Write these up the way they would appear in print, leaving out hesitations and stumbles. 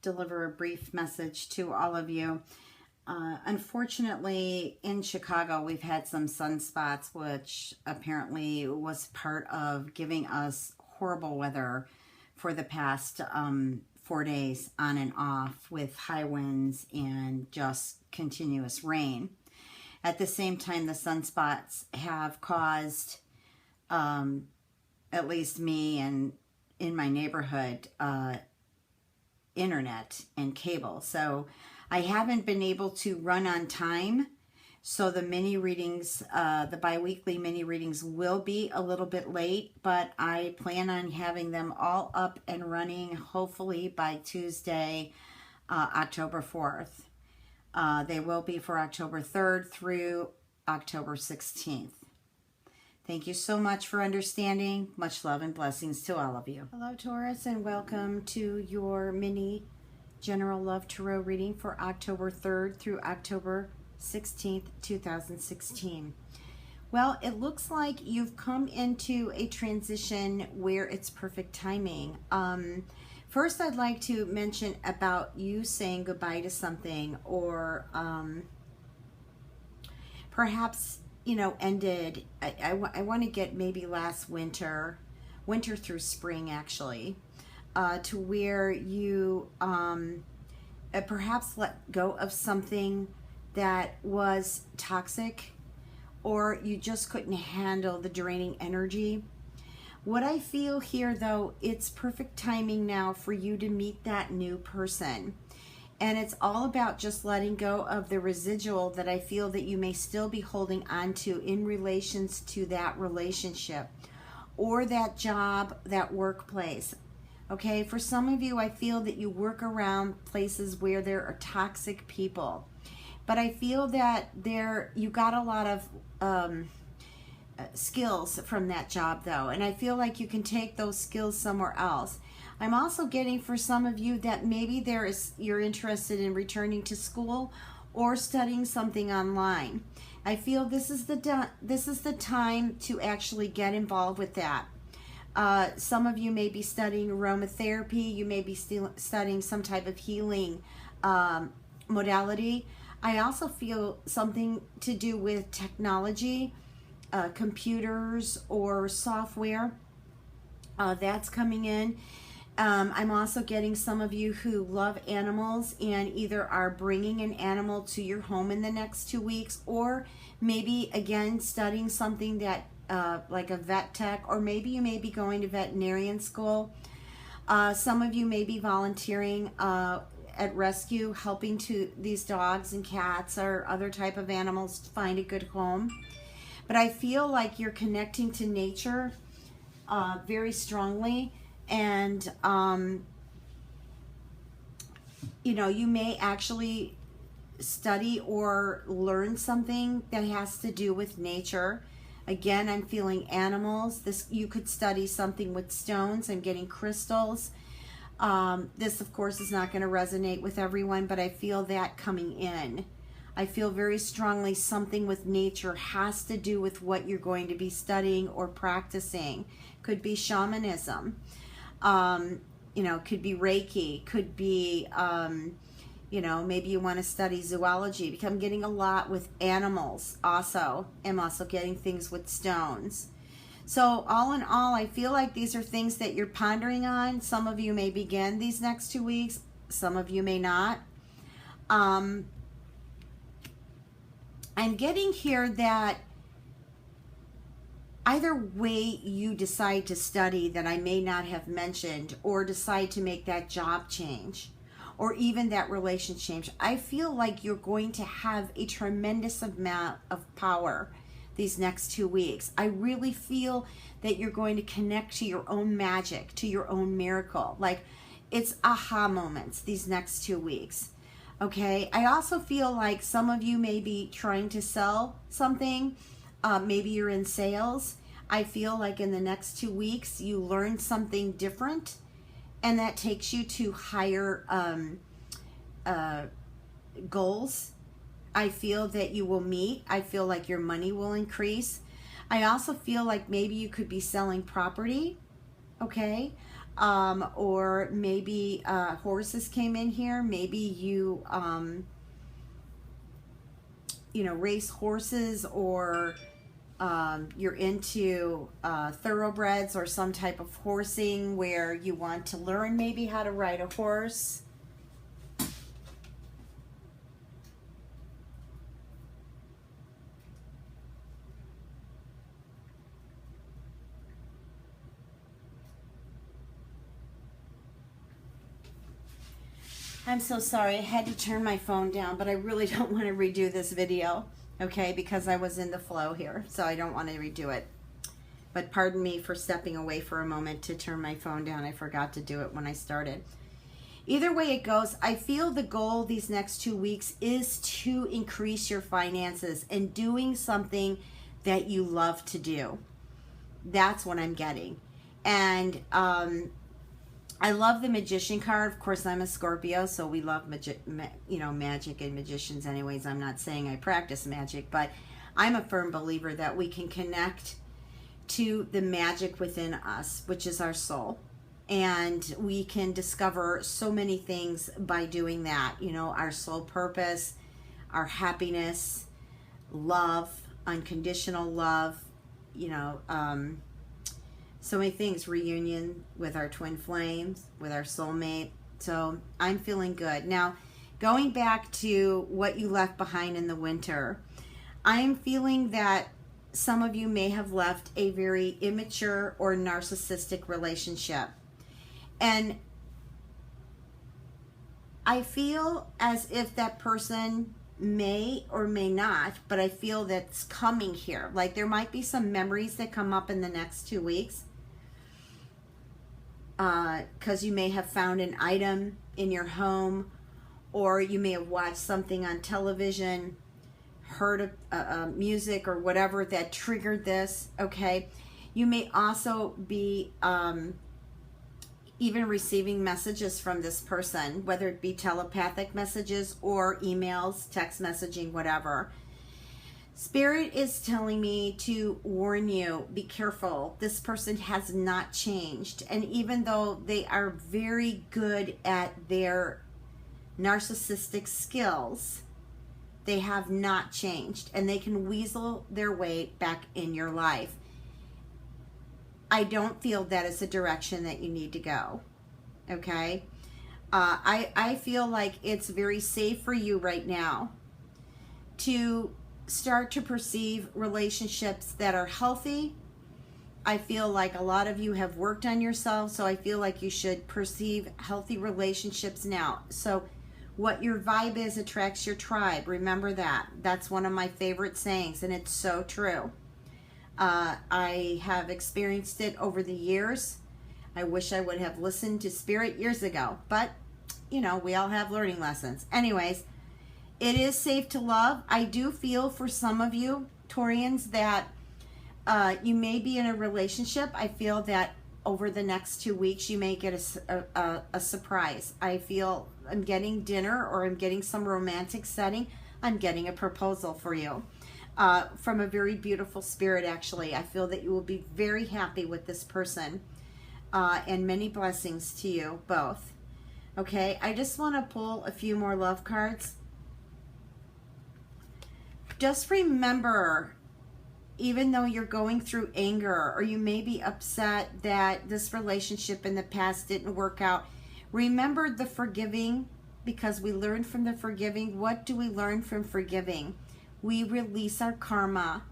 deliver a brief message to all of you. Unfortunately, in Chicago, we've had some sunspots, which apparently was part of giving us horrible weather for the past 4 days on and off, with high winds and just continuous rain. At the same time, the sunspots have caused, at least me and in my neighborhood, internet and cable. So I haven't been able to run on time. So the mini readings, the bi-weekly mini readings will be a little bit late, but I plan on having them all up and running hopefully by Tuesday, October 4th. They will be for October 3rd through October 16th. Thank you so much for understanding. Much love and blessings to all of you. Hello, Taurus, and welcome to your mini General Love Tarot reading for October 3rd through October 16th, 2016. Well, it looks like you've come into a transition where it's perfect timing. First, I'd like to mention about you saying goodbye to something, or perhaps, you know, ended. I want to get maybe last winter through spring, actually, to where you perhaps let go of something that was toxic, or you just couldn't handle the draining energy. What I feel here, though, it's perfect timing now for you to meet that new person. And it's all about just letting go of the residual that I feel that you may still be holding on to in relations to that relationship or that job, that workplace. Okay, for some of you, I feel that you work around places where there are toxic people. But I feel that you got a lot of skills from that job, though. And I feel like you can take those skills somewhere else. I'm also getting for some of you that maybe you're interested in returning to school or studying something online. I feel this is the time to actually get involved with that. Some of you may be studying aromatherapy. You may be studying some type of healing modality. I also feel something to do with technology, computers or software. That's coming in. I'm also getting some of you who love animals and either are bringing an animal to your home in the next 2 weeks, or maybe again studying something that like a vet tech, or maybe you may be going to veterinarian school. Some of you may be volunteering at rescue, helping to these dogs and cats or other type of animals to find a good home. But I feel like you're connecting to nature very strongly. And, you know, you may actually study or learn something that has to do with nature. Again, I'm feeling animals. You could study something with stones. I'm getting crystals. This, of course, is not going to resonate with everyone, but I feel that coming in. I feel very strongly something with nature has to do with what you're going to be studying or practicing. Could be shamanism. You know, could be Reiki, could be, you know, maybe you want to study zoology, because I'm getting a lot with animals also. I'm also getting things with stones. So all in all, I feel like these are things that you're pondering on. Some of you may begin these next 2 weeks. Some of you may not. I'm getting here that either way you decide to study that I may not have mentioned, or decide to make that job change, or even that relationship change, I feel like you're going to have a tremendous amount of power these next 2 weeks. I really feel that you're going to connect to your own magic, to your own miracle. Like, it's aha moments these next 2 weeks. Okay, I also feel like some of you may be trying to sell something. Maybe you're in sales. I feel like in the next 2 weeks you learn something different, and that takes you to higher goals. I feel that you will meet. I feel like your money will increase. I also feel like maybe you could be selling property. Okay, or maybe horses came in here. Maybe you, you know, race horses, or you're into thoroughbreds or some type of horsing where you want to learn maybe how to ride a horse. I'm so sorry, I had to turn my phone down, but I really don't want to redo this video, okay, because I was in the flow here, so I don't want to redo it. But pardon me for stepping away for a moment to turn my phone down. I forgot to do it when I started. Either way it goes, I feel the goal these next 2 weeks is to increase your finances and doing something that you love to do. That's what I'm getting. And I love the Magician card. Of course, I'm a Scorpio, so we love magic and magicians anyways. I'm not saying I practice magic, but I'm a firm believer that we can connect to the magic within us, which is our soul. And we can discover so many things by doing that. You know, our soul purpose, our happiness, love, unconditional love, you know, so many things, reunion with our twin flames, with our soulmate. So I'm feeling good. Now, going back to what you left behind in the winter, I am feeling that some of you may have left a very immature or narcissistic relationship. And I feel as if that person may or may not, but I feel that's coming here. Like there might be some memories that come up in the next 2 weeks. Because you may have found an item in your home, or you may have watched something on television, heard music or whatever that triggered this, okay? You may also be even receiving messages from this person, whether it be telepathic messages or emails, text messaging, whatever. Spirit is telling me to warn you, be careful. This person has not changed. And even though they are very good at their narcissistic skills, they have not changed. And they can weasel their way back in your life. I don't feel that is the direction that you need to go. Okay? I feel like it's very safe for you right now to start to perceive relationships that are healthy. I feel like a lot of you have worked on yourself, so I feel like you should perceive healthy relationships now. So what your vibe is attracts your tribe. Remember that. That's one of my favorite sayings, and it's so true. I have experienced it over the years. I wish I would have listened to Spirit years ago, but you know, we all have learning lessons. Anyways, it is safe to love. I do feel for some of you, Taurians, that you may be in a relationship. I feel that over the next 2 weeks, you may get a surprise. I feel I'm getting dinner, or I'm getting some romantic setting. I'm getting a proposal for you from a very beautiful spirit, actually. I feel that you will be very happy with this person, and many blessings to you both. Okay, I just want to pull a few more love cards. Just remember, even though you're going through anger, or you may be upset that this relationship in the past didn't work out, remember the forgiving, because we learn from the forgiving. What do we learn from forgiving? We release our karma,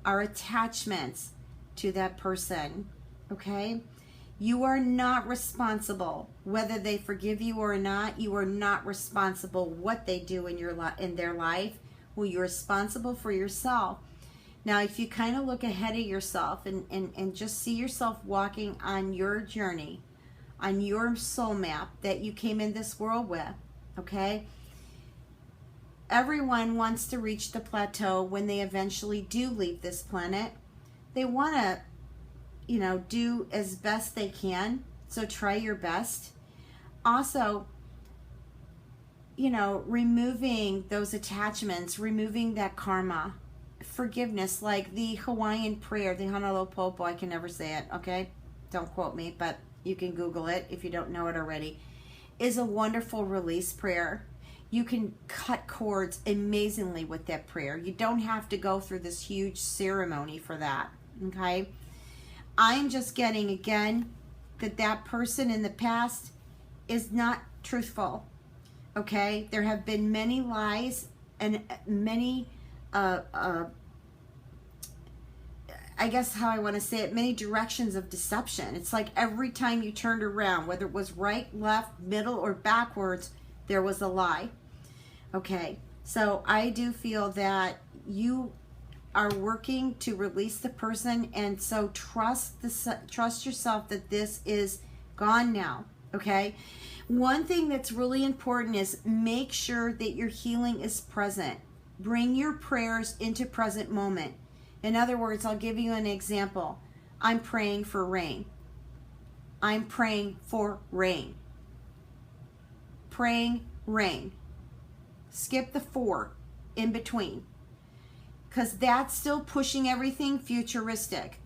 our attachments to that person, okay? You are not responsible. Whether they forgive you or not, you are not responsible what they do in their life. Well, you're responsible for yourself. Now, if you kind of look ahead of yourself and just see yourself walking on your journey, on your soul map that you came in this world with, okay? Everyone wants to reach the plateau when they eventually do leave this planet. They want to, you know, do as best they can. So try your best. Also, you know, removing those attachments, removing that karma, forgiveness, like the Hawaiian prayer, the Honolulu Popo, I can never say it, okay? Don't quote me, but you can Google it if you don't know it already, is a wonderful release prayer. You can cut cords amazingly with that prayer. You don't have to go through this huge ceremony for that, okay? I'm just getting, again, that person in the past is not truthful, okay? There have been many lies and many, I guess how I want to say it, many directions of deception. It's like every time you turned around, whether it was right, left, middle, or backwards, there was a lie. Okay, so I do feel that you are working to release the person, and so trust yourself that this is gone now, okay? One thing that's really important is make sure that your healing is present. Bring your prayers into present moment. In other words, I'll give you an example. I'm praying for rain. I'm praying for rain. Praying rain. Skip the for in between, because that's still pushing everything futuristic,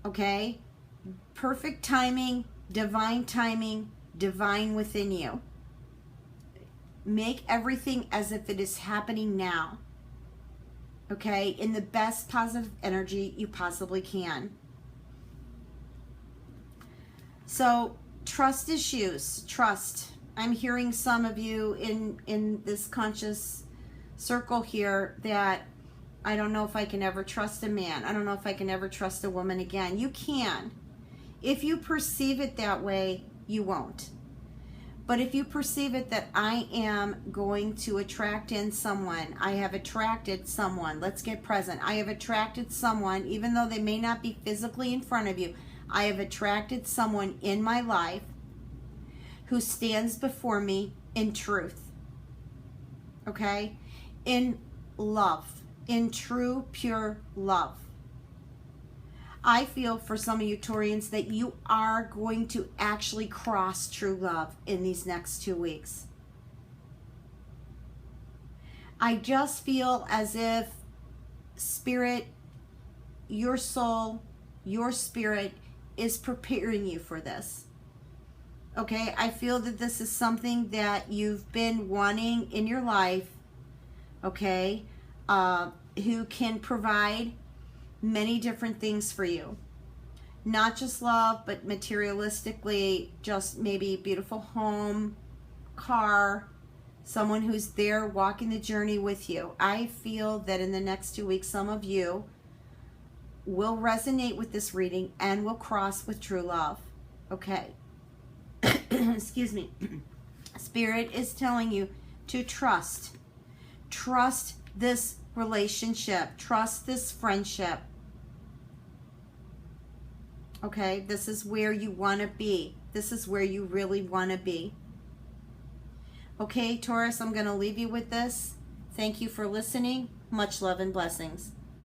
okay? Perfect timing, divine within you. Make everything as if it is happening now, okay? In the best positive energy you possibly can. So trust issues, trust. I'm hearing some of you in this conscious circle here that I don't know if I can ever trust a man. I don't know if I can ever trust a woman again. You can. If you perceive it that way, you won't. But if you perceive it that I am going to attract in someone, I have attracted someone, let's get present. I have attracted someone, even though they may not be physically in front of you, I have attracted someone in my life who stands before me in truth, okay? In love, in true, pure love. I feel for some of you Taurians that you are going to actually cross true love in these next 2 weeks. I just feel as if Spirit, your soul, your spirit is preparing you for this. Okay, I feel that this is something that you've been wanting in your life, okay, who can provide many different things for you. Not just love, but materialistically, just maybe a beautiful home, car, someone who's there walking the journey with you. I feel that in the next 2 weeks, some of you will resonate with this reading and will cross with true love, okay? Excuse me. Spirit is telling you to trust this relationship, trust this friendship, okay? This is where you want to be. This is where you really want to be. Okay, Taurus, I'm going to leave you with this. Thank you for listening. Much love and blessings.